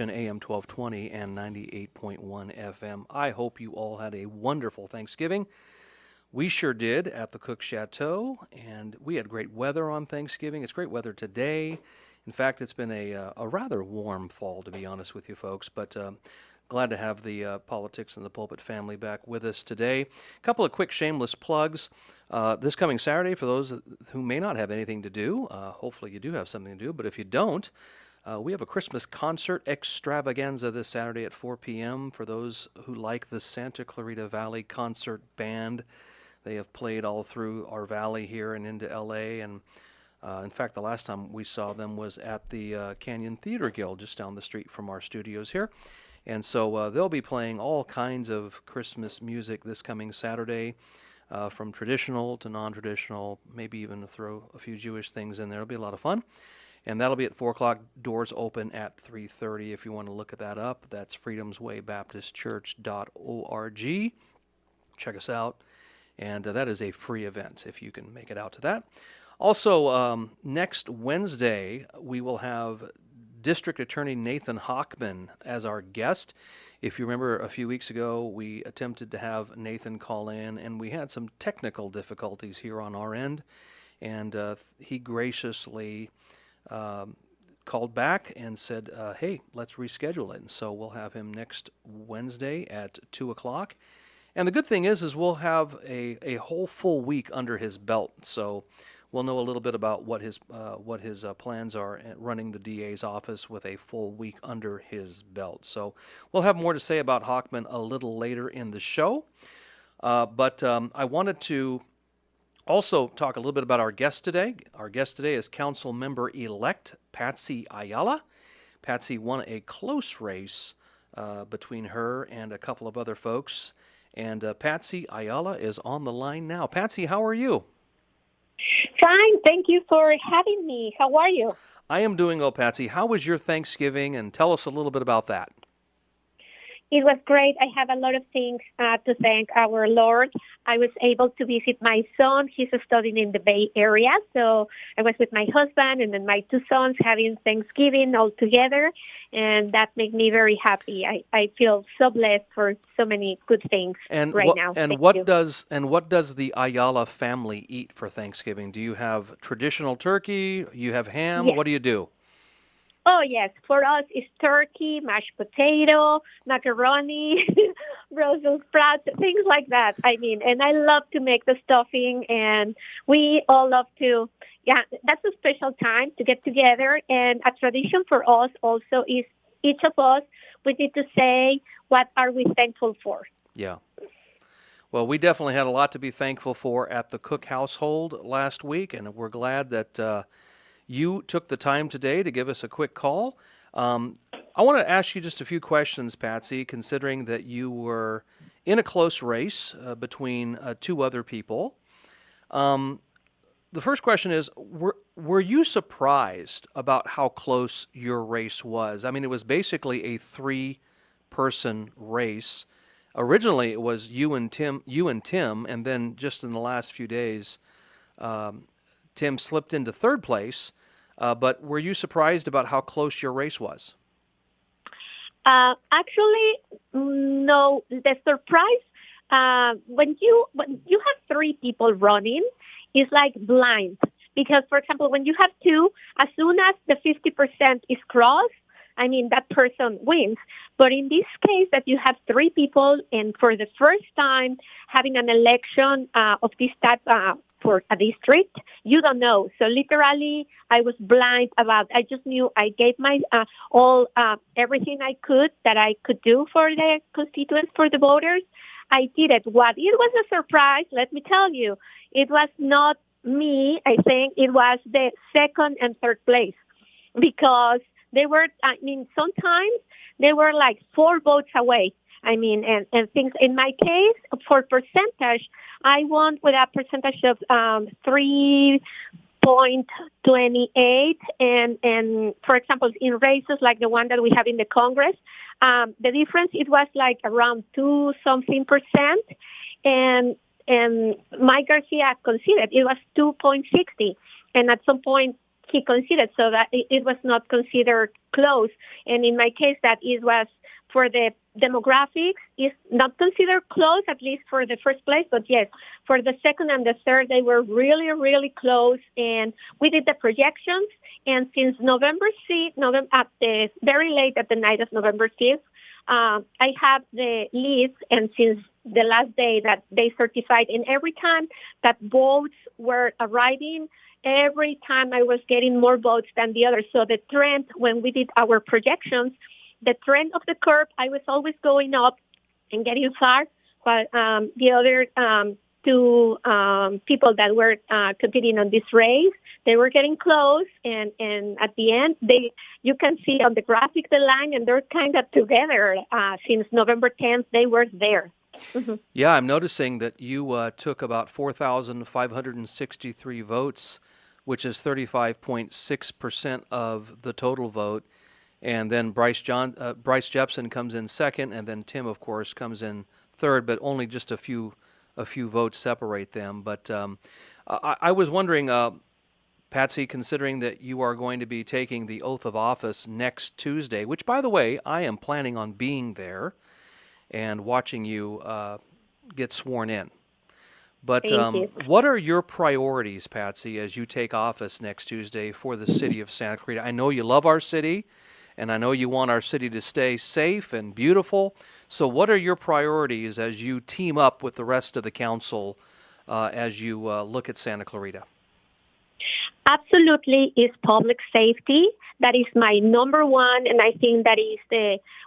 AM 1220 and 98.1 FM. I hope you all had a wonderful Thanksgiving. We sure did at the Cook Chateau, and we had great weather on Thanksgiving. It's great weather today. In fact, it's been a rather warm fall, to be honest with you folks, but glad to have the Politics and the Pulpit family back with us today. A couple of quick shameless plugs. This coming Saturday, for those who may not have anything to do, hopefully you do have something to do, but if you don't, we have a Christmas concert extravaganza this Saturday at 4 p.m. for those who like the Santa Clarita Valley Concert Band. They have played all through our valley here and into L.A., and in fact, the last time we saw them was at the Canyon Theater Guild just down the street from our studios here. And so they'll be playing all kinds of Christmas music this coming Saturday, from traditional to non-traditional, maybe even throw a few Jewish things in there. It'll be a lot of fun. And that'll be at 4 o'clock. Doors open at 3:30 if you want to look at that up. That's freedomswaybaptistchurch.org. Check us out. And that is a free event if you can make it out to that. Also, next Wednesday, we will have District Attorney Nathan Hochman as our guest. If you remember, a few weeks ago, we attempted to have Nathan call in, and we had some technical difficulties here on our end. And he graciously called back and said, hey, let's reschedule it. And so we'll have him next Wednesday at 2 o'clock. And the good thing is we'll have a whole full week under his belt. So we'll know a little bit about what his plans are at running the DA's office with a full week under his belt. So we'll have more to say about Hochman a little later in the show. But I wanted to also talk a little bit about our guest today. Our guest today is Council Member-elect Patsy Ayala. Patsy won a close race between her and a couple of other folks. And Patsy Ayala is on the line now. Patsy, how are you? Fine. Thank you for having me. How are you? I am doing well, Patsy. How was your Thanksgiving? And tell us a little bit about that. It was great. I have a lot of things to thank our Lord. I was able to visit my son. He's studying in the Bay Area. So I was with my husband and then my two sons having Thanksgiving all together. And that made me very happy. I feel so blessed for so many good things right now. And what does the Ayala family eat for Thanksgiving? Do you have traditional turkey? You have ham? Yes. What do you do? Oh, yes. For us, it's turkey, mashed potato, macaroni, Brussels sprouts, things like that. I mean, and I love to make the stuffing, and we all love to, that's a special time to get together. And a tradition for us also is each of us, we need to say, what are we thankful for? Yeah. Well, we definitely had a lot to be thankful for at the Cook household last week, and we're glad that you took the time today to give us a quick call. I want to ask you just a few questions, Patsy, considering that you were in a close race between two other people. The first question is, were you surprised about how close your race was? I mean, it was basically a three-person race. Originally, it was you and Tim, and then just in the last few days, Tim slipped into third place. But were you surprised about how close your race was? Actually, no. The surprise, when you have three people running, it's like blind. Because, for example, when you have two, as soon as the 50% is crossed, I mean, that person wins. But in this case, that you have three people, and for the first time having an election of this type for a district, you don't know. So literally, I was blind about. I just knew I gave my everything I could that I could do for the constituents, for the voters. I did it. What it was a surprise, let me tell you, it was not me. I think it was the second and third place, because they were. I mean, sometimes they were like 4 votes away. I mean, and things. In my case, for percentage, I won with a percentage of 3.28. And for example, in races like the one that we have in the Congress, the difference, it was like around 2-something%. And Mike Garcia conceded it was 2.60. And at some point, he considered, so that it was not considered close. And in my case, that it was for the demographics, is not considered close, at least for the first place. But yes, for the second and the third, they were really, really close. And we did the projections. And since November 6th, at the very late at the night of November 5th, I have the list, and since the last day that they certified, and every time that votes were arriving, every time I was getting more votes than the others. So the trend, when we did our projections, the trend of the curve, I was always going up and getting far, while the other two people that were competing on this race, they were getting close, and at the end, you can see on the graphic the line, and they're kind of together. Since November 10th, they were there. Mm-hmm. Yeah, I'm noticing that you took about 4,563 votes, which is 35.6% of the total vote. And then Bryce Jepson comes in second, and then Tim, of course, comes in third, but only just a few votes separate them. But I was wondering, Patsy, considering that you are going to be taking the oath of office next Tuesday, which, by the way, I am planning on being there and watching you get sworn in. But what are your priorities, Patsy, as you take office next Tuesday for the city of Santa Clarita? I know you love our city, and I know you want our city to stay safe and beautiful. So what are your priorities as you team up with the rest of the council as you look at Santa Clarita? Absolutely, is public safety. That is my number one, and I think that is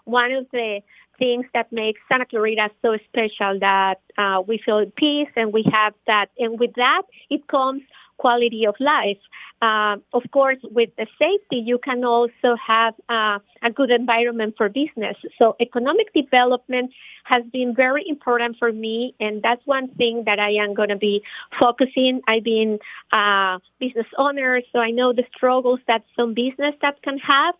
one of the things that makes Santa Clarita so special, that we feel peace and we have that. And with that, it comes quality of life. Of course, with the safety, you can also have a good environment for business. So economic development has been very important for me, and that's one thing that I am going to be focusing. I've been a business owner, so I know the struggles that some business that can have.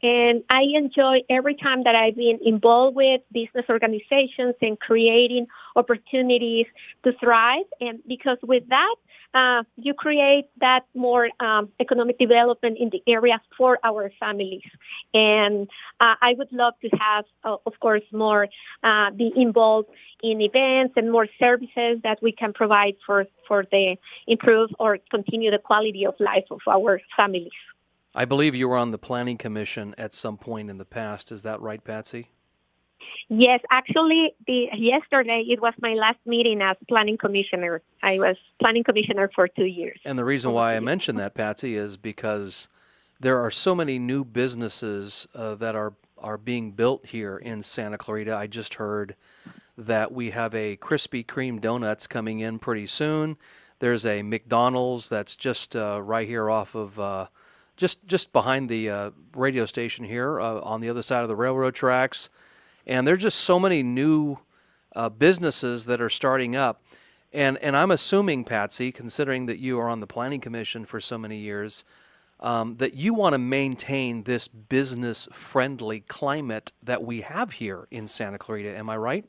And I enjoy every time that I've been involved with business organizations and creating opportunities to thrive. And because with that, you create that more economic development in the area for our families. And I would love to have, of course, more be involved in events and more services that we can provide for the improve or continue the quality of life of our families. I believe you were on the Planning Commission at some point in the past. Is that right, Patsy? Yes, actually, yesterday it was my last meeting as Planning Commissioner. I was Planning Commissioner for 2 years. And the reason why I mention that, Patsy, is because there are so many new businesses that are being built here in Santa Clarita. I just heard that we have a Krispy Kreme Donuts coming in pretty soon. There's a McDonald's that's just right here off of... Just behind the radio station here on the other side of the railroad tracks. And there are just so many new businesses that are starting up. And I'm assuming, Patsy, considering that you are on the Planning Commission for so many years, that you want to maintain this business-friendly climate that we have here in Santa Clarita. Am I right?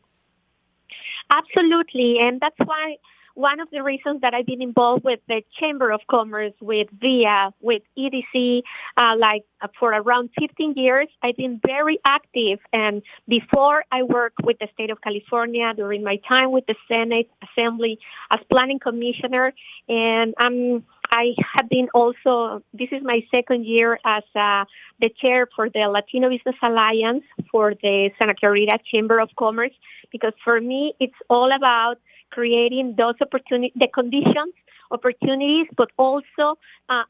Absolutely. And that's why one of the reasons that I've been involved with the Chamber of Commerce, with VIA, with EDC, for around 15 years, I've been very active. And before I worked with the state of California during my time with the Senate Assembly as Planning Commissioner. And I have been also, this is my second year as the chair for the Latino Business Alliance for the Santa Clarita Chamber of Commerce, because for me, it's all about creating those opportunities, the conditions, opportunities, but also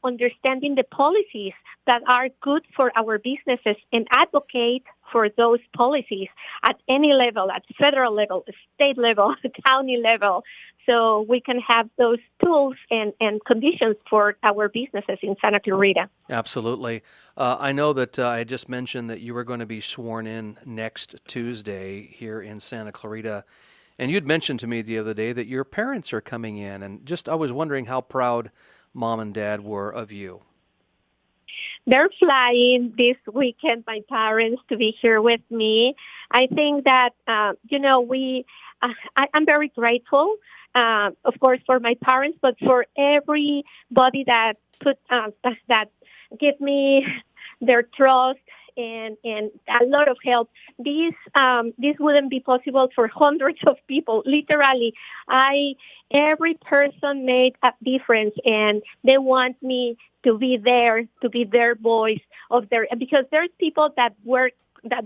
understanding the policies that are good for our businesses and advocate for those policies at any level, at federal level, state level, county level, so we can have those tools and conditions for our businesses in Santa Clarita. Absolutely. I know that I just mentioned that you were going to be sworn in next Tuesday here in Santa Clarita. And you'd mentioned to me the other day that your parents are coming in, and just I was wondering how proud Mom and Dad were of you. They're flying this weekend, my parents, to be here with me. I think that, I'm very grateful of course, for my parents, but for everybody that that give me their trust and a lot of help. This wouldn't be possible for hundreds of people. Literally, every person made a difference, and they want me to be there, to be their voice because there's people that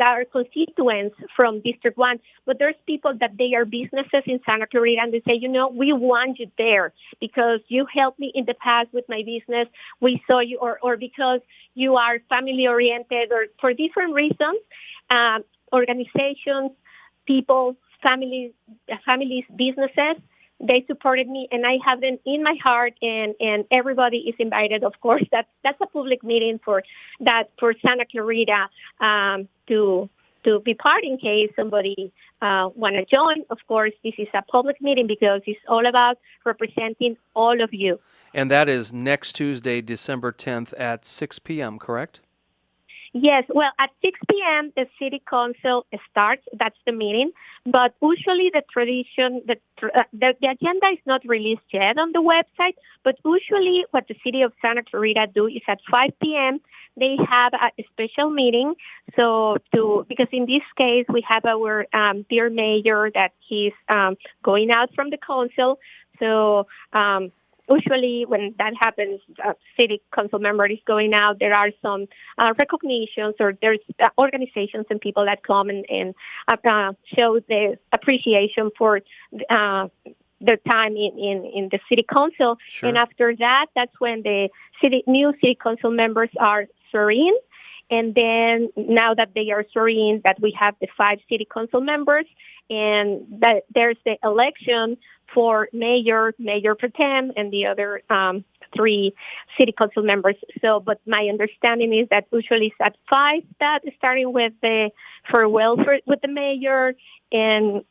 are constituents from District 1, but there's people that they are businesses in Santa Clarita, and they say, we want you there because you helped me in the past with my business. We saw you, or because you are family-oriented, or for different reasons, organizations, people, families, businesses, they supported me, and I have them in my heart, and everybody is invited. Of course, that's a public meeting for Santa Clarita to be part in case somebody want to join. Of course, this is a public meeting because it's all about representing all of you. And that is next Tuesday, December 10th at 6 p.m., correct? Yes, well, at 6 p.m., the city council starts. That's the meeting. But usually the tradition, the agenda is not released yet on the website, but usually what the city of Santa Clarita do is at 5 p.m., they have a special meeting. Because in this case, we have our dear mayor that he's going out from the council. So usually when that happens, city council member is going out, there are some recognitions, or there's organizations and people that come and show the appreciation for their time in the city council. Sure. And after that, that's when the new city council members are sworn in. And then now that they are sworn in, that we have the 5 city council members, and that there's the election for mayor pro tem, and the other 3 city council members. So, but my understanding is that usually it's at 5, that starting with the farewell with the mayor, and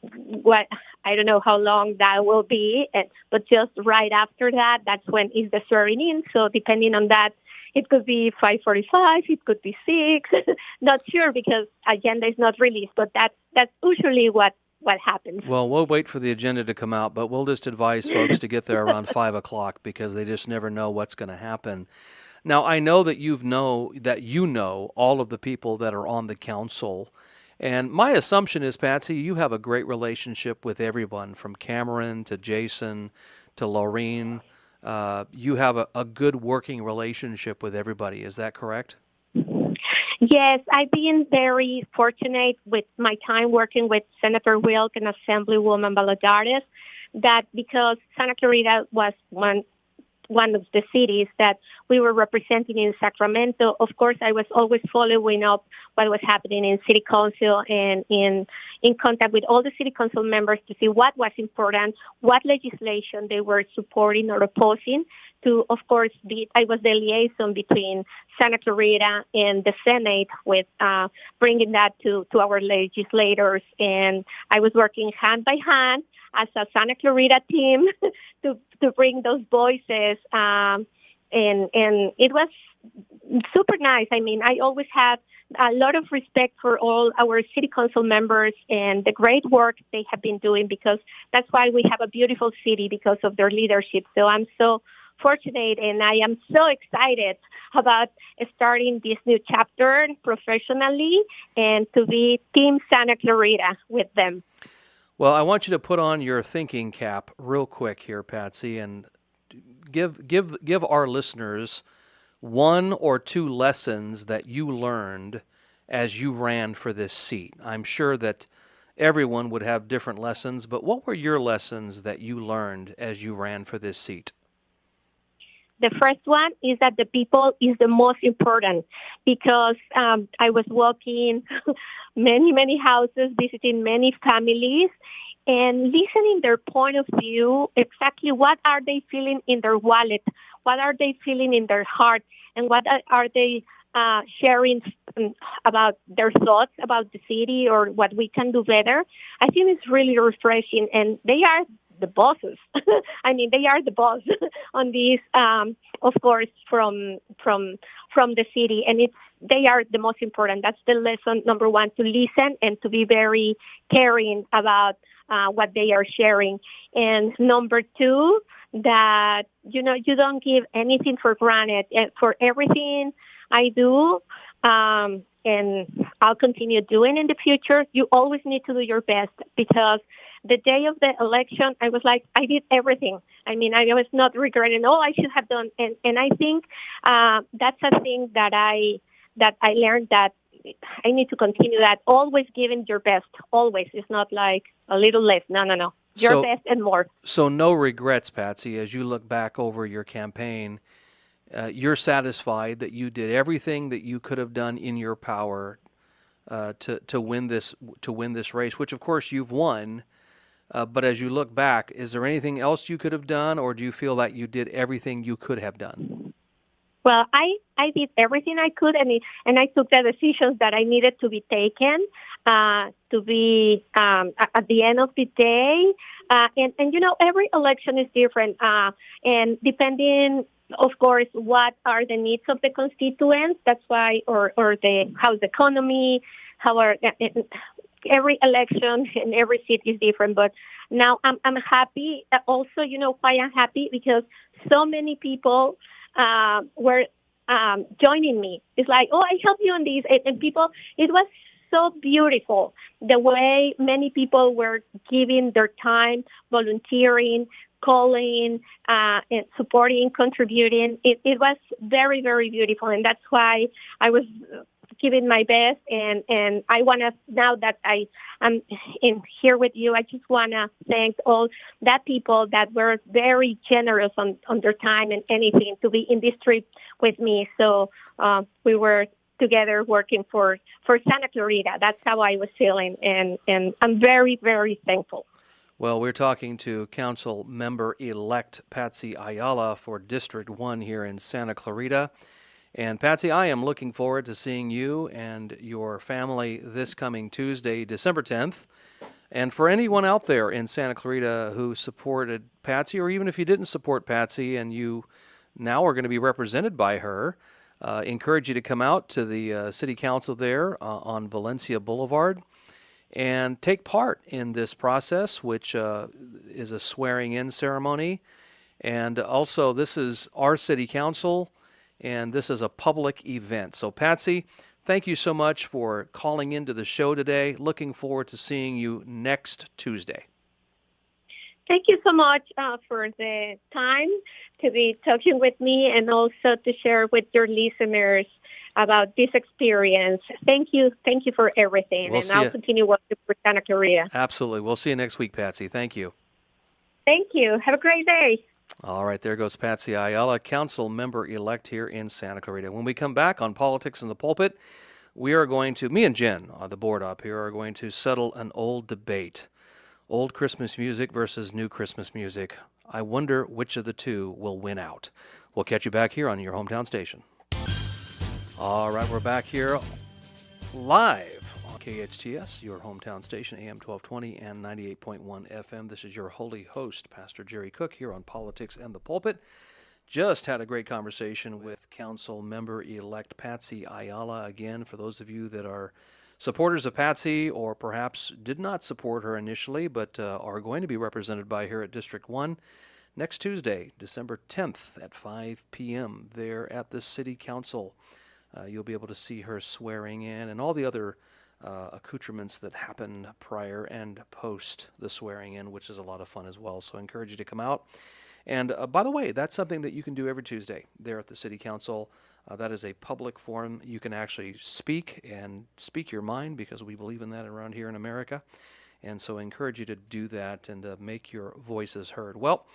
I don't know how long that will be, but just right after that, that's when is the swearing in. So depending on that, it could be 5:45, it could be 6, not sure because agenda is not released, but that's usually what happens. Well, we'll wait for the agenda to come out, but we'll just advise folks to get there around 5 o'clock because they just never know what's going to happen. Now, I know that you know all of the people that are on the council, and my assumption is, Patsy, you have a great relationship with everyone from Cameron to Jason to Laureen. You have a good working relationship with everybody. Is that correct? Yes, I've been very fortunate with my time working with Senator Wilk and Assemblywoman Valladares, that because Santa Clarita was one of the cities that we were representing in Sacramento, of course, I was always following up what was happening in city council and in contact with all the city council members to see what was important, what legislation they were supporting or opposing. Of course, I was the liaison between Santa Clarita and the Senate with bringing that to our legislators, and I was working hand by hand as a Santa Clarita team to bring those voices, and it was super nice. I mean, I always had a lot of respect for all our city council members and the great work they have been doing, because that's why we have a beautiful city, because of their leadership. So I'm so fortunate, and I am so excited about starting this new chapter professionally and to be Team Santa Clarita with them. Well, I want you to put on your thinking cap real quick here, Patsy, and give our listeners 1 or 2 lessons that you learned as you ran for this seat. I'm sure that everyone would have different lessons, but what were your lessons that you learned as you ran for this seat? The first one is that the people is the most important, because I was walking many houses, visiting many families, and listening their point of view, exactly what are they feeling in their wallet, what are they feeling in their heart, and what are they sharing about their thoughts about the city or what we can do better. I think it's really refreshing, and they are the bosses. I mean, they are the boss on this, of course, from the city, and they are the most important. That's the lesson number one, to listen and to be very caring about what they are sharing. And number two, that, you don't give anything for granted. And for everything I do, and I'll continue doing in the future, you always need to do your best, because the day of the election, I was like, I did everything. I mean, I was not regretting, I should have done. And I think that's a thing that I learned, that I need to continue that. Always giving your best. Always. It's not like a little less. No. Your best and more. So no regrets, Patsy, as you look back over your campaign. You're satisfied that you did everything that you could have done in your power to win this race, which of course you've won. But as you look back, is there anything else you could have done, or do you feel that you did everything you could have done? Well, I did everything I could, and I took the decisions that I needed to be taken to be at the end of the day. And every election is different, and depending, of course, what are the needs of the constituents. That's why, or how's the economy, every election and every seat is different. But now I'm happy. Also, why I'm happy? Because so many people were joining me. It's like, I help you on this. And people, it was so beautiful the way many people were giving their time, volunteering, calling, and supporting, contributing. It was very, very beautiful. And that's why I was giving my best. And I want to, now that I'm in here with you, I just want to thank all that people that were very generous on their time and anything to be in this trip with me. So we were together working for Santa Clarita. That's how I was feeling. And I'm very, very thankful. Well, we're talking to Council Member-elect Patsy Ayala for District 1 here in Santa Clarita. And Patsy, I am looking forward to seeing you and your family this coming Tuesday, December 10th. And for anyone out there in Santa Clarita who supported Patsy, or even if you didn't support Patsy and you now are going to be represented by her, encourage you to come out to the City Council there on Valencia Boulevard and take part in this process, which is a swearing-in ceremony. And also, this is our City Council, and this is a public event. So, Patsy, thank you so much for calling into the show today. Looking forward to seeing you next Tuesday. Thank you so much for the time to be talking with me, and also to share with your listeners about this experience. Thank you for everything. I'll continue working for Santa Clarita. Absolutely. We'll see you next week, Patsy. Thank you. Thank you. Have a great day. All right, there goes Patsy Ayala, Council Member-elect here in Santa Clarita. When we come back on Politics in the Pulpit, we are going to, me and Jen, the board up here, are going to settle an old debate. Old Christmas music versus new Christmas music. I wonder which of the two will win out. We'll catch you back here on your hometown station. All right, we're back here live on KHTS, your hometown station, AM 1220 and 98.1 FM. This is your holy host, Pastor Jerry Cook, here on Politics and the Pulpit. Just had a great conversation with Council Member-elect Patsy Ayala. Again, for those of you that are supporters of Patsy, or perhaps did not support her initially, but are going to be represented by her at District 1 next Tuesday, December 10th at 5 p.m. there at the City Council. You'll be able to see her swearing in and all the other accoutrements that happen prior and post the swearing in, which is a lot of fun as well. So I encourage you to come out. And by the way, that's something that you can do every Tuesday there at the City Council. That is a public forum. You can actually speak your mind, because we believe in that around here in America. And so I encourage you to do that and make your voices heard. Well,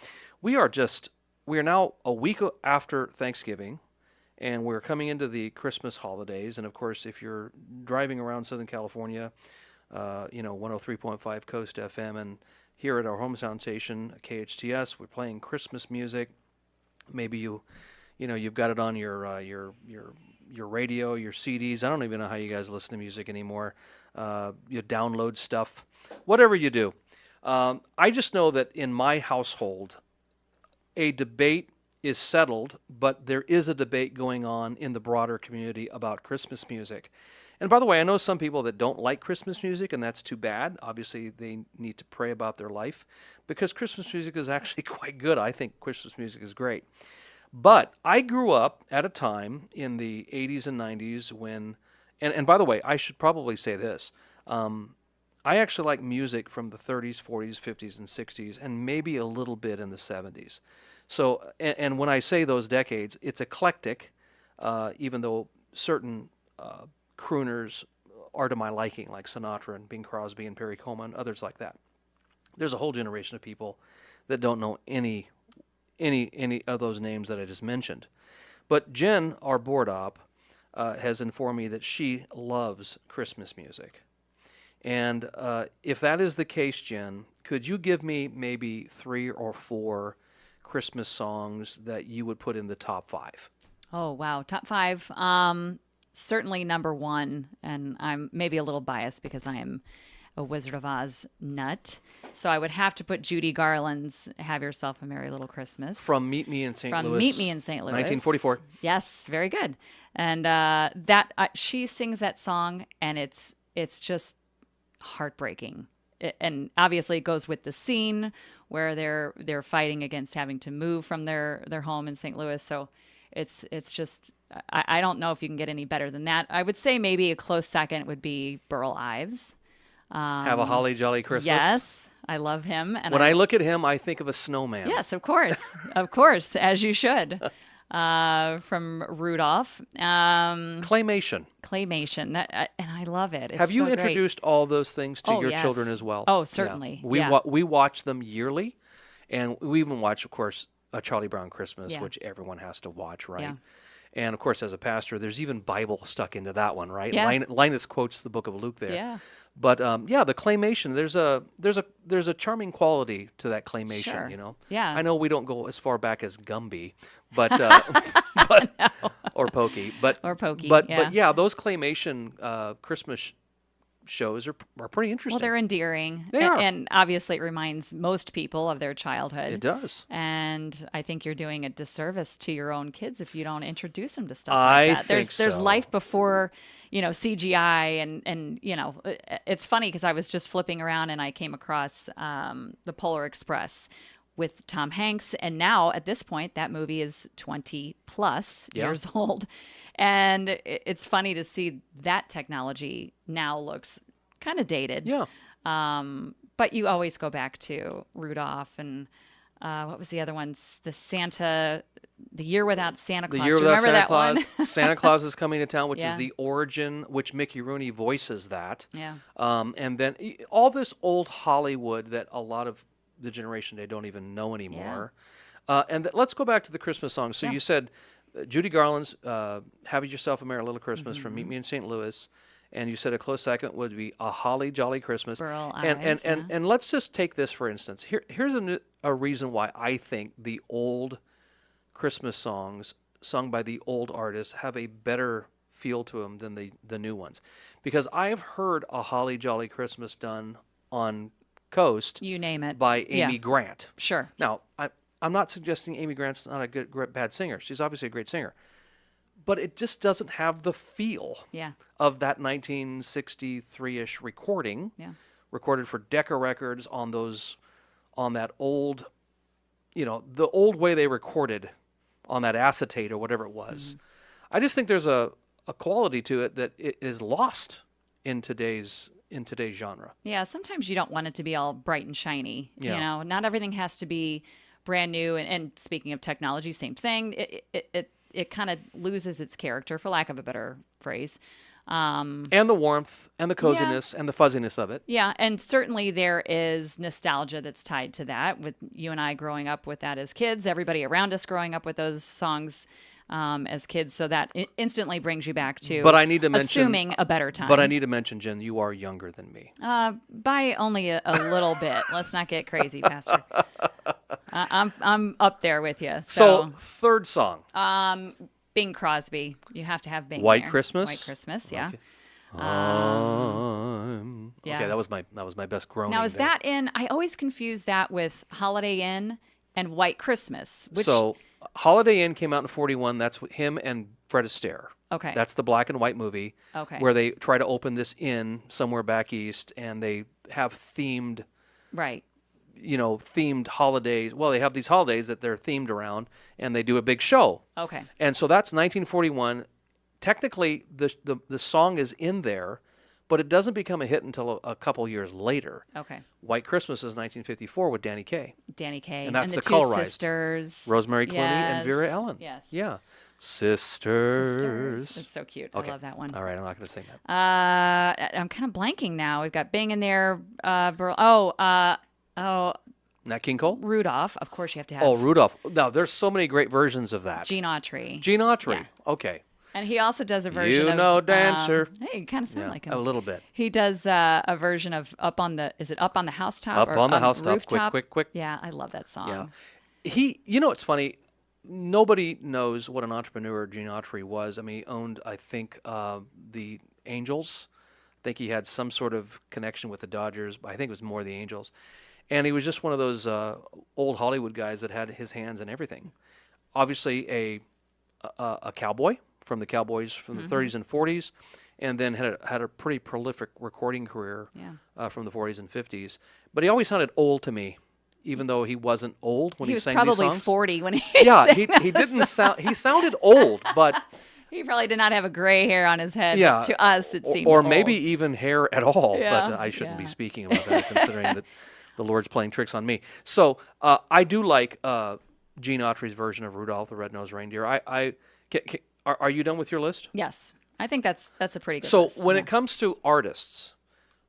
we are now a week after Thanksgiving, and we're coming into the Christmas holidays. And of course, if you're driving around Southern California, 103.5 Coast FM, and here at our hometown station, KHTS, we're playing Christmas music. Maybe you've got it on your radio, your CDs. I don't even know how you guys listen to music anymore. You download stuff, whatever you do. I just know that in my household, a debate is settled, but there is a debate going on in the broader community about Christmas music. And by the way, I know some people that don't like Christmas music, and that's too bad. Obviously, they need to pray about their life because Christmas music is actually quite good. I think Christmas music is great. But I grew up at a time in the 80s and 90s when, and by the way, I should probably say this. I actually like music from the 30s, 40s, 50s, and 60s, and maybe a little bit in the 70s. So, and when I say those decades, it's eclectic, even though certain crooners are to my liking, like Sinatra and Bing Crosby and Perry Como and others like that. There's a whole generation of people that don't know any of those names that I just mentioned. But Jen, our board op, has informed me that she loves Christmas music. And if that is the case, Jen, could you give me maybe 3 or 4 Christmas songs that you would put in the top 5? Oh, wow. Top 5. Certainly number 1, and I'm maybe a little biased because I am a Wizard of Oz nut. So I would have to put Judy Garland's Have Yourself a Merry Little Christmas. From Meet Me in St. Louis. From Meet Me in St. Louis. 1944. Yes, very good. And she sings that song, and it's just heartbreaking. And obviously it goes with the scene where they're fighting against having to move from their home in St. Louis. So it's just, I don't know if you can get any better than that. I would say maybe a close second would be Burl Ives. Have a Holly Jolly Christmas. Yes, I love him. And when I look at him, I think of a snowman. Yes, of course. Of course, as you should. From Rudolph. Claymation. And I love it. It's Have you so great. introduced all those things to your yes. children as well? Oh, certainly. Yeah. We watch them yearly, and we even watch, of course, A Charlie Brown Christmas, which everyone has to watch, right? Yeah. And of course, as a pastor, there's even Bible stuck into that one, right? Yeah. Linus quotes the book of Luke there. Yeah. But the claymation, there's a charming quality to that claymation, Sure. you know. Yeah. I know we don't go as far back as Gumby, but or Pokey, but yeah, those claymation Christmas shows are pretty interesting. Well, they're endearing. They are. And obviously it reminds most people of their childhood. It does. And I think you're doing a disservice to your own kids if you don't introduce them to stuff I like that. think There's so. life before, CGI and it's funny because I was just flipping around and I came across the Polar Express with Tom Hanks, and now at this point that movie is 20 plus years old. And it's funny to see that technology now looks kind of dated. Yeah. But you always go back to Rudolph and what was the other ones? The Year Without Santa Claus. The Year Do you Without remember Santa that Claus. one? Santa Claus is Coming to Town, which Yeah. is the origin, which Mickey Rooney voices that. Yeah. And then all this old Hollywood that a lot of the generation today don't even know anymore. And let's go back to the Christmas songs. So you said Judy Garland's Have Yourself a Merry Little Christmas from Meet Me in St. Louis. And you said a close second would be A Holly Jolly Christmas. Burl and Ives, let's just take this for instance. Here's a reason why I think the old Christmas songs sung by the old artists have a better feel to them than the new ones. Because I have heard A Holly Jolly Christmas done on Coast. You name it. By Amy Grant. Sure. Now, I'm not suggesting Amy Grant's not a bad singer. She's obviously a great singer. But it just doesn't have the feel of that 1963-ish recording, recorded for Decca Records on that old, the old way they recorded on that acetate or whatever it was. I just think there's a quality to it that it is lost in today's genre. Yeah, sometimes you don't want it to be all bright and shiny. Yeah. Not everything has to be brand new. And speaking of technology, same thing. It kind of loses its character, for lack of a better phrase. And the warmth and the coziness and the fuzziness of it. Yeah, and certainly there is nostalgia that's tied to that, with you and I growing up with that as kids, everybody around us growing up with those songs as kids, so that instantly brings you back to But I need to mention, assuming a better time. But I need to mention, Jen, you are younger than me. By only a little bit. Let's not get crazy, Pastor. I'm up there with you. So third song. Bing Crosby. You have to have Bing. White there. Christmas? White Christmas, yeah. Okay. Yeah. Okay, that was my best groaning. Now, is there. that in? I always confuse that with Holiday Inn And White Christmas, which So Holiday Inn came out in 41. That's with him and Fred Astaire. okay, That's the black and white movie okay, where they try to open this inn somewhere back east, and they have themed, right, themed holidays. Well, they have these holidays that they're themed around, and they do a big show. okay, And so that's 1941. Technically, the song is in there, but it doesn't become a hit until a couple years later. okay. White Christmas is 1954 with Danny Kaye. Danny Kaye And that's the the two colorized. sisters, Rosemary Clooney and Yes, Vera Ellen. Yes. Yeah. Sisters. It's so cute. Okay. I love that one. All right, I'm not going to sing that. I'm kind of blanking now. We've got Bing in there. Nat King Cole? Rudolph. Of course, you have to have Oh, Rudolph. Now, there's so many great versions of that. Gene Autry. Gene Autry. Yeah. Okay. And he also does a version You of know Dancer. Hey, you kind of sound Yeah, like him. a little bit. He does a version of Up on the Housetop? Up or on the Housetop. Rooftop? Quick. Yeah, I love that song. Yeah. It's funny. Nobody knows what an entrepreneur Gene Autry was. I mean, he owned, I think, the Angels. I think he had some sort of connection with the Dodgers. But I think it was more the Angels. And he was just one of those old Hollywood guys that had his hands in everything. Obviously, a cowboy from the Cowboys from the 30s and 40s, and then had a pretty prolific recording career from the 40s and 50s. But he always sounded old to me, even though he wasn't old when he sang these songs. He was probably 40 when he he didn't sound. He sounded old, but he probably did not have a gray hair on his head. Yeah, To us, it seemed or old. maybe even hair at all. Yeah, But I shouldn't be yeah. speaking about that, considering that the Lord's playing tricks on me. So I do like Gene Autry's version of Rudolph the Red-Nosed Reindeer. Are you done with your list? Yes. I think that's a pretty good So list. when it comes to artists,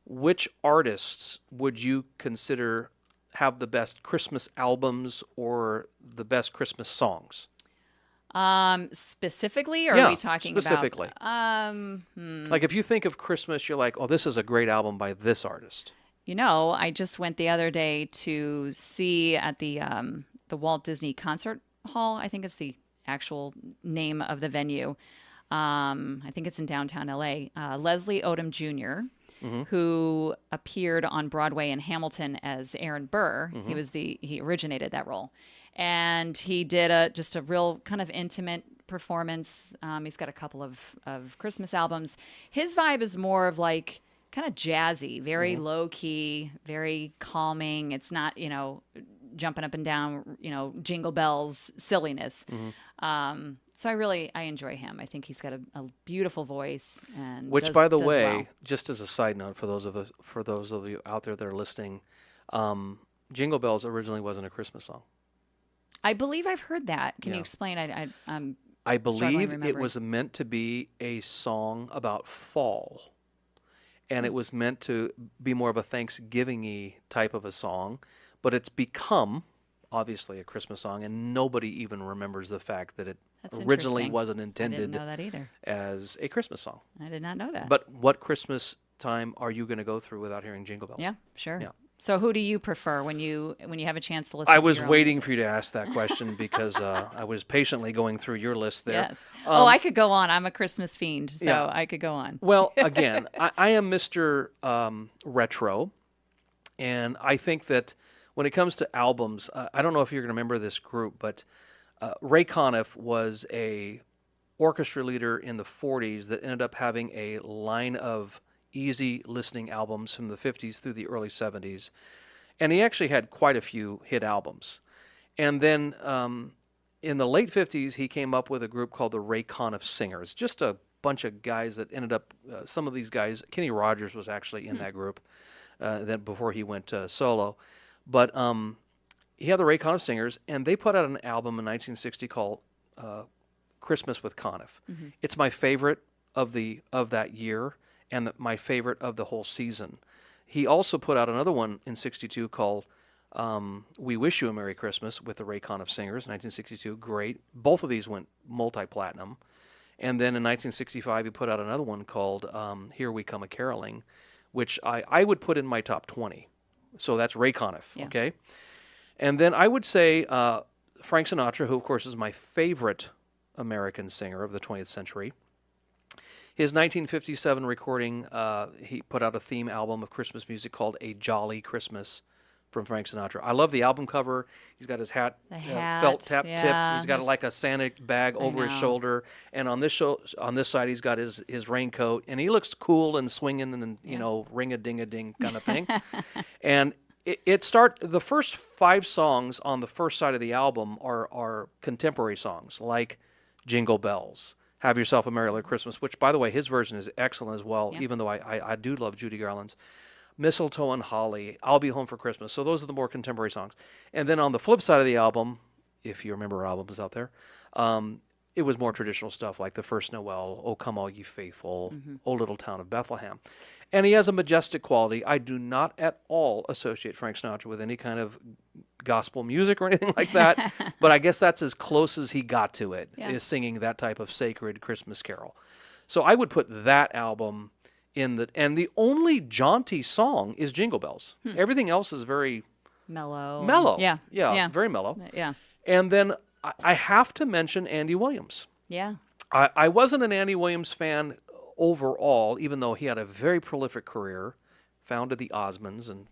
which artists would you consider have the best Christmas albums or the best Christmas songs? Specifically, or Yeah, are we talking specifically. about Like if you think of Christmas, you're like, oh, this is a great album by this artist. I just went the other day to see at the Walt Disney Concert Hall. I think it's the actual name of the venue. I think it's in downtown LA. Leslie Odom Jr., who appeared on Broadway in Hamilton as Aaron Burr. He originated that role, and he did just a real kind of intimate performance. He's got a couple of Christmas albums. His vibe is more of like kind of jazzy, very low key, very calming. It's not, jumping up and down, jingle bells silliness. So I enjoy him. I think he's got a beautiful voice, and Which, by the does way, well. just as a side note for those of you out there that are listening, Jingle Bells originally wasn't a Christmas song. I believe I've heard that. Can you Yeah. explain? I'm I struggling believe it remembering. was meant to be a song about fall, and it was meant to be more of a Thanksgiving-y type of a song, but it's become obviously a Christmas song, and nobody even remembers the fact that it That's originally interesting. wasn't I intended didn't know that either. as a Christmas song. I did not know that. But what Christmas time are you going to go through without hearing Jingle Bells? yeah, sure. Yeah. So who do you prefer when you have a chance to listen? I to was your own waiting music? for you to ask that question because I was patiently going through your list there. Yes. I could go on. I'm a Christmas fiend, so Yeah. I could go on. Well, again, I am Mr. Retro, and I think that when it comes to albums, I don't know if you're going to remember this group, but Ray Conniff was a orchestra leader in the 40s that ended up having a line of easy listening albums from the 50s through the early 70s. And he actually had quite a few hit albums. And then in the late 50s, he came up with a group called the Ray Conniff Singers, just a bunch of guys that ended up, some of these guys, Kenny Rogers was actually in that group then before he went solo. But he had the Ray Conniff Singers, and they put out an album in 1960 called Christmas with Conniff. It's my favorite of that year, and my favorite of the whole season. He also put out another one in 62 called We Wish You a Merry Christmas with the Ray Conniff Singers, 1962. Great. Both of these went multi-platinum. And then in 1965, he put out another one called Here We Come a-Caroling, which I would put in my top 20. So that's Ray Conniff, Yeah. okay? And then I would say Frank Sinatra, who, of course, is my favorite American singer of the 20th century. His 1957 recording, he put out a theme album of Christmas music called A Jolly Christmas from Frank Sinatra. I love the album cover. He's got his hat, The hat, felt tipped. yeah, He's got his- like a Santa bag over his know. shoulder, and on this side he's got his raincoat, and he looks cool and swinging and ring a ding a ding kind of thing. And the first 5 songs on the first side of the album are contemporary songs like Jingle Bells, Have Yourself a Merry Little Christmas, which by the way his version is excellent as well. Even though I do love Judy Garland's. Mistletoe and Holly, I'll Be Home for Christmas. So those are the more contemporary songs. And then on the flip side of the album, if you remember albums out there, it was more traditional stuff like The First Noel, Oh Come All Ye Faithful, O Little Town of Bethlehem. And he has a majestic quality. I do not at all associate Frank Sinatra with any kind of gospel music or anything like that, but I guess that's as close as he got to it, is singing that type of sacred Christmas carol. So I would put that album and the only jaunty song is Jingle Bells. Everything else is very mellow. Yeah, very mellow. Yeah. And then I have to mention Andy Williams. Yeah. I wasn't an Andy Williams fan overall, even though he had a very prolific career, founded the Osmonds and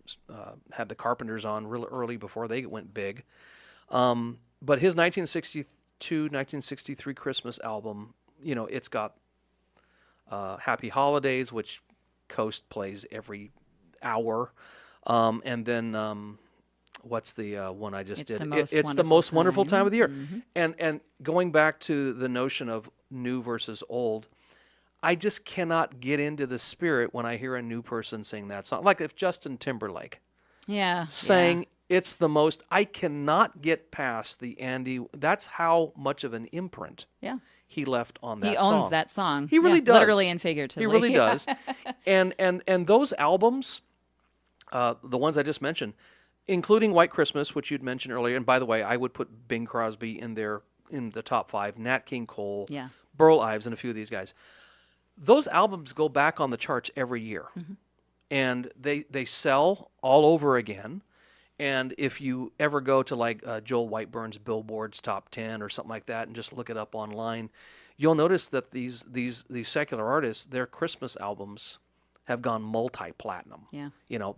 had the Carpenters on real early before they went big. But his 1962, 1963 Christmas album, it's got Happy Holidays, which Coast plays every hour. And then what's the one I just did? It's the most wonderful time of the year. And going back to the notion of new versus old, I just cannot get into the spirit when I hear a new person sing that song. Like if Justin Timberlake sang It's the Most, I cannot get past the Andy. That's how much of an imprint he left on that song. He owns that song. He really does. Literally and figuratively. He really does. And those albums, the ones I just mentioned, including White Christmas, which you'd mentioned earlier, and by the way, I would put Bing Crosby in there in the top 5, Nat King Cole, Burl Ives, and a few of these guys. Those albums go back on the charts every year, and they sell all over again. And if you ever go to like Joel Whiteburn's Billboard's Top 10 or something like that and just look it up online, you'll notice that these secular artists, their Christmas albums have gone multi-platinum. Yeah.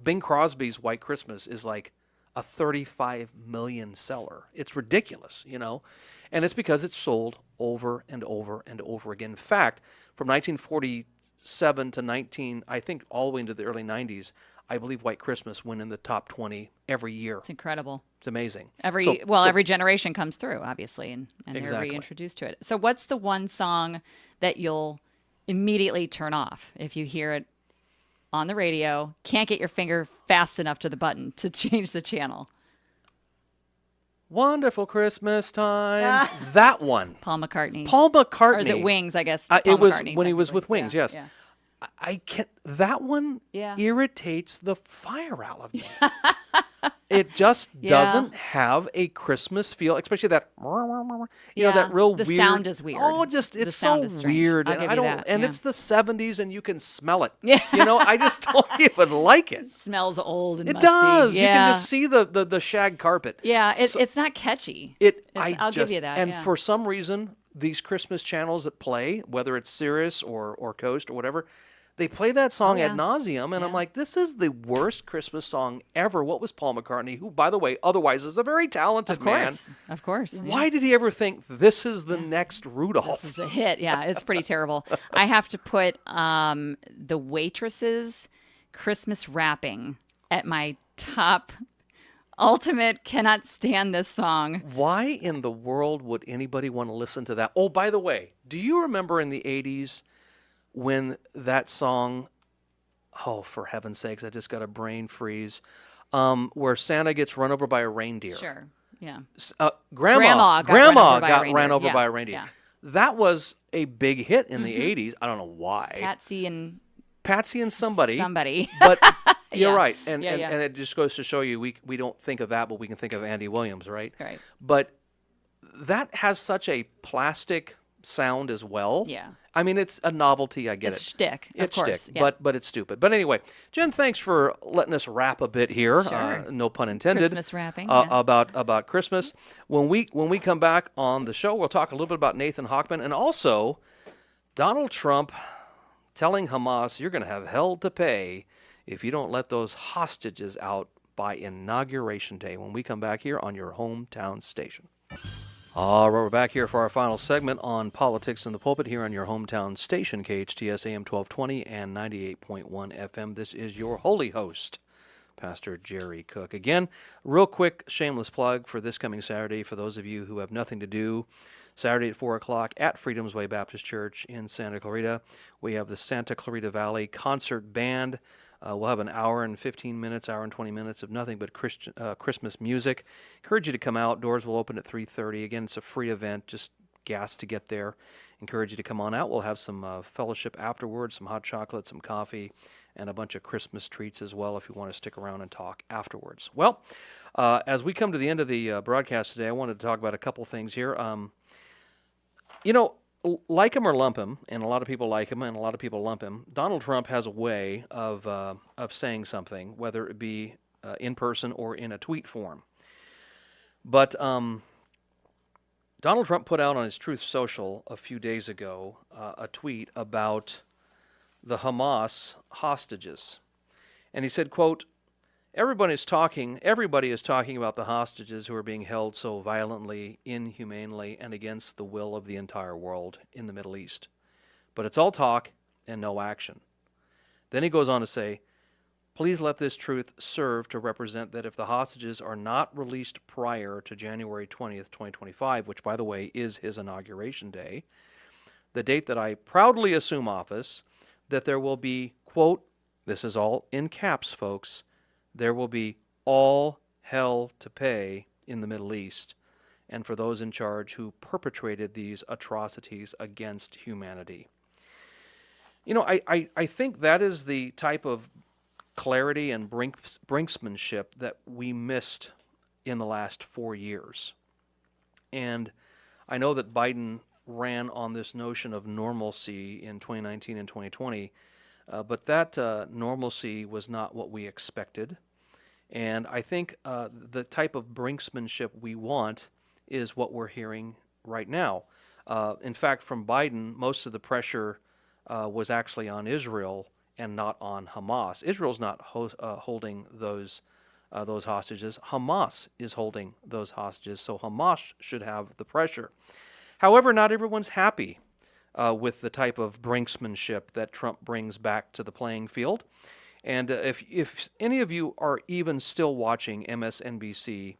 Bing Crosby's White Christmas is like a 35 million seller. It's ridiculous, and it's because it's sold over and over and over again. In fact, from 1947 to I think all the way into the early 90s, I believe White Christmas went in the top 20 every year. It's incredible. It's amazing. Every generation comes through, obviously, and Exactly. they're reintroduced to it. So what's the one song that you'll immediately turn off if you hear it on the radio, can't get your finger fast enough to the button to change the channel? Wonderful Christmas Time. That one. Paul McCartney. Or is it Wings, I guess? It Paul was McCartney, when he was with technically. Wings, yes. Yeah. I can't. That one irritates the fire out of me. It just doesn't have a Christmas feel, especially that. That real the weird. sound is weird. Oh, just it's so sound is strange. weird, I'll and give I you don't. that, And yeah. it's the '70s, and you can smell it. Yeah. I just don't even like it. Smells old and It musty. does. Yeah. You can just see the shag carpet. Yeah, So- it's not catchy. I'll give you that, And yeah. for some reason, these Christmas channels that play, whether it's Sirius or Coast or whatever, they play that song ad nauseum, and I'm like, this is the worst Christmas song ever. What was Paul McCartney, who, by the way, otherwise is a very talented man? Of course. Why did he ever think this is the next Rudolph? It's a hit. Yeah, it's pretty terrible. I have to put the Waitress's Christmas Wrapping at my top ultimate cannot stand this song. Why in the world would anybody want to listen to that? Oh, by the way, do you remember in the 80s when that song, oh, for heaven's sakes, I just got a brain freeze, where Santa gets run over by a reindeer? Sure. Yeah. Grandma got ran over by a reindeer. Yeah. That was a big hit in the 80s. I don't know why. Patsy and somebody. Somebody. But you're Yeah. right. And Yeah, yeah. it just goes to show you we don't think of that, but we can think of Andy Williams, right? Right. But that has such a plastic sound as well. Yeah. I mean, it's a novelty. I get It's it. shtick, of It's course, shtick, yeah. but it's stupid. But anyway, Jen, thanks for letting us rap a bit here. Sure. No pun intended. Christmas rapping, yeah. About Christmas. When we come back on the show, we'll talk a little bit about Nathan Hochman and also Donald Trump telling Hamas, you're going to have hell to pay if you don't let those hostages out by Inauguration Day when we come back here on your hometown station. All right, we're back here for our final segment on Politics in the Pulpit here on your hometown station, KHTS AM 1220 and 98.1 FM. This is your holy host, Pastor Jerry Cook. Again, real quick shameless plug for this coming Saturday for those of you who have nothing to do. Saturday at 4 o'clock at Freedom's Way Baptist Church in Santa Clarita. We have the Santa Clarita Valley Concert Band. We'll have an hour and 15 minutes, hour and 20 minutes of nothing but Christmas music. Encourage you to come out. Doors will open at 3:30. Again, it's a free event, just gas to get there. Encourage you to come on out. We'll have some fellowship afterwards, some hot chocolate, some coffee, and a bunch of Christmas treats as well if you want to stick around and talk afterwards. Well, as we come to the end of the broadcast today, I wanted to talk about a couple things here. Like him or lump him, and a lot of people like him and a lot of people lump him, Donald Trump has a way of saying something, whether it be in person or in a tweet form. But Donald Trump put out on his Truth Social a few days ago a tweet about the Hamas hostages. And he said, quote, Everybody is talking about the hostages who are being held so violently, inhumanely, and against the will of the entire world in the Middle East. But it's all talk and no action. Then he goes on to say, please let this truth serve to represent that if the hostages are not released prior to January 20th, 2025, which, by the way, is his inauguration day, the date that I proudly assume office, that there will be, quote, this is all in caps, folks, there will be all hell to pay in the Middle East and for those in charge who perpetrated these atrocities against humanity. I think that is the type of clarity and brinksmanship that we missed in the last 4 years. And I know that Biden ran on this notion of normalcy in 2019 and 2020, but that normalcy was not what we expected. And I think the type of brinksmanship we want is what we're hearing right now. In fact, from Biden, most of the pressure was actually on Israel and not on Hamas. Israel's not holding those hostages. Hamas is holding those hostages, so Hamas should have the pressure. However, not everyone's happy with the type of brinksmanship that Trump brings back to the playing field. And if any of you are even still watching MSNBC,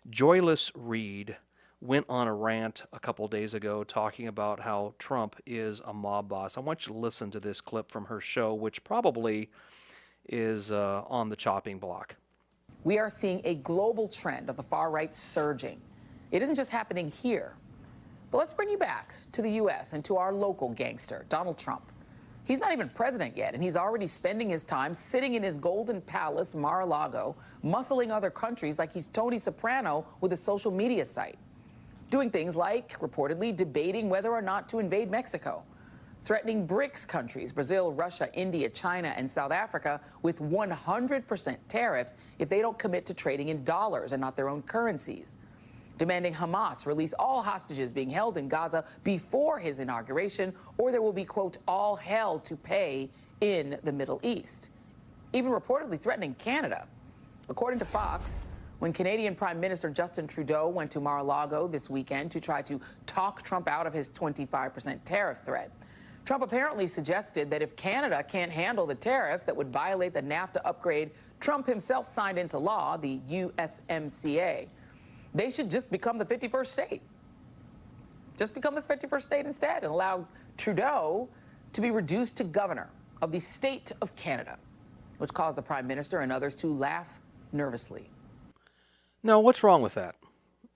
Joyless Reed went on a rant a couple days ago talking about how Trump is a mob boss. I want you to listen to this clip from her show, which probably is on the chopping block. We are seeing a global trend of the far right surging. It isn't just happening here. But let's bring you back to the U.S. and to our local gangster, Donald Trump. He's not even president yet, and he's already spending his time sitting in his golden palace, Mar-a-Lago, muscling other countries like he's Tony Soprano with a social media site. Doing things like, reportedly, debating whether or not to invade Mexico, threatening BRICS countries, Brazil, Russia, India, China, and South Africa, with 100% tariffs if they don't commit to trading in dollars and not their own currencies. Demanding Hamas release all hostages being held in Gaza before his inauguration, or there will be, quote, all hell to pay in the Middle East. Even reportedly threatening Canada. According to Fox, when Canadian Prime Minister Justin Trudeau went to Mar-a-Lago this weekend to try to talk Trump out of his 25% tariff threat, Trump apparently suggested that if Canada can't handle the tariffs that would violate the NAFTA upgrade Trump himself signed into law, the USMCA, they should just become the 51st state. Just become this 51st state instead and allow Trudeau to be reduced to governor of the state of Canada, which caused the Prime Minister and others to laugh nervously. No, what's wrong with that?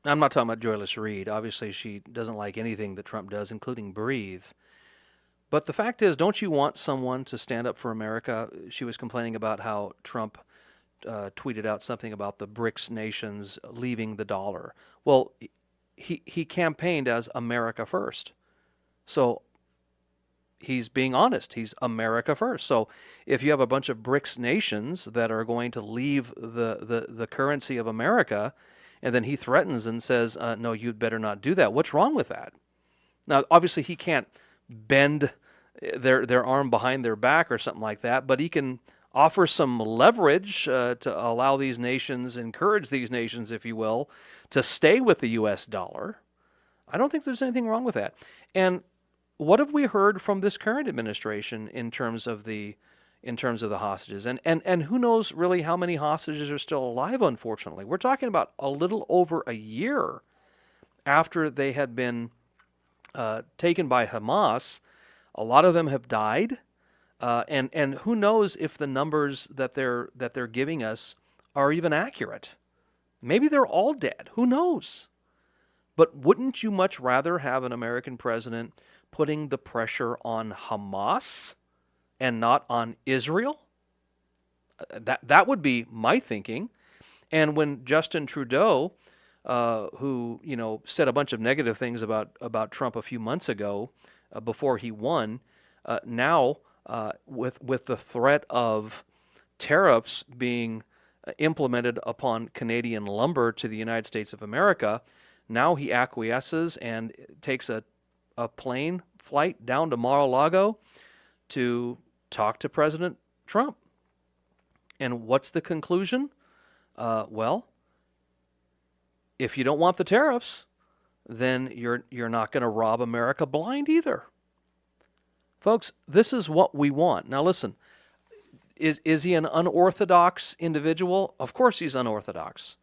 I'm not talking about Joyless Reed. Obviously, she doesn't like anything that Trump does, including breathe. But the fact is, don't you want someone to stand up for America? She was complaining about how Trump tweeted out something about the BRICS nations leaving the dollar. Well, he campaigned as America first. So he's being honest. He's America first. So if you have a bunch of BRICS nations that are going to leave the currency of America, and then he threatens and says, no, you'd better not do that. What's wrong with that? Now, obviously, he can't bend their arm behind their back or something like that, but he can offer some leverage to allow these nations, encourage these nations, if you will, to stay with the U.S. dollar. I don't think there's anything wrong with that. And what have we heard from this current administration in terms of the hostages? And who knows really how many hostages are still alive, unfortunately. We're talking about a little over a year after they had been taken by Hamas. A lot of them have died. And who knows if the numbers that they're giving us are even accurate. Maybe they're all dead. Who knows? But wouldn't you much rather have an American president putting the pressure on Hamas and not on Israel? That would be my thinking. And when Justin Trudeau, who said a bunch of negative things about Trump a few months ago, before he won, now with the threat of tariffs being implemented upon Canadian lumber to the United States of America, now he acquiesces and takes a plane flight down to Mar-a-Lago to talk to President Trump. And what's the conclusion? Well, if you don't want the tariffs, then you're not going to rob America blind either. Folks, this is what we want. Now listen, is he an unorthodox individual? Of course he's unorthodox.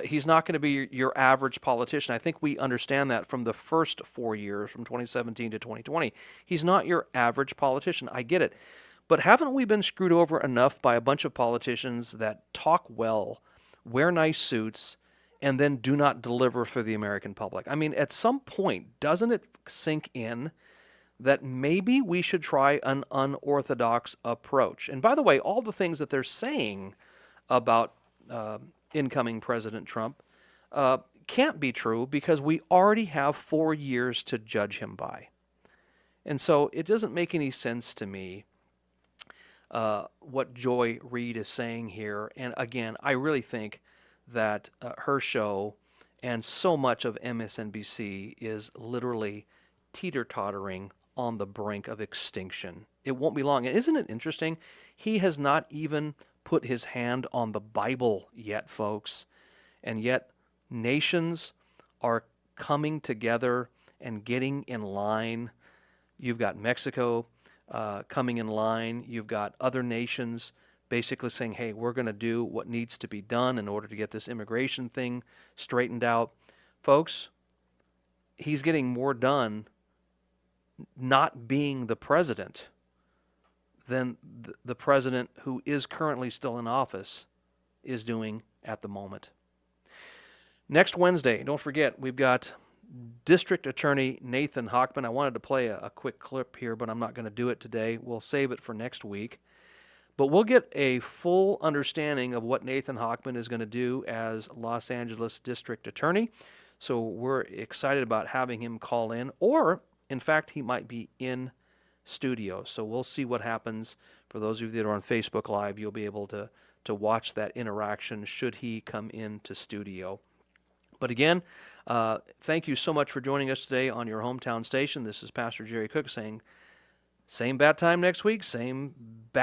He's not going to be your average politician. I think we understand that from the first 4 years, from 2017 to 2020. He's not your average politician. I get it. But haven't we been screwed over enough by a bunch of politicians that talk well, wear nice suits, and then do not deliver for the American public? I mean, at some point, doesn't it sink in that maybe we should try an unorthodox approach? And by the way, all the things that they're saying about incoming President Trump can't be true because we already have 4 years to judge him by. And so it doesn't make any sense to me what Joy Reid is saying here. And again, I really think that her show and so much of MSNBC is literally teeter-tottering on the brink of extinction. It won't be long. And isn't it interesting? He has not even put his hand on the Bible yet, folks. And yet nations are coming together and getting in line. You've got Mexico coming in line. You've got other nations basically saying, hey, we're going to do what needs to be done in order to get this immigration thing straightened out. Folks, he's getting more done not being the president than the president who is currently still in office is doing at the moment. Next Wednesday, don't forget, we've got District Attorney Nathan Hochman. I wanted to play a quick clip here, but I'm not going to do it today. We'll save it for next week. But we'll get a full understanding of what Nathan Hochman is going to do as Los Angeles District Attorney. So we're excited about having him call in, or in fact, he might be in studio. So we'll see what happens. For those of you that are on Facebook Live, you'll be able to watch that interaction should he come into studio. But again, thank you so much for joining us today on your hometown station. This is Pastor Jerry Cook saying, same bat time next week, same bat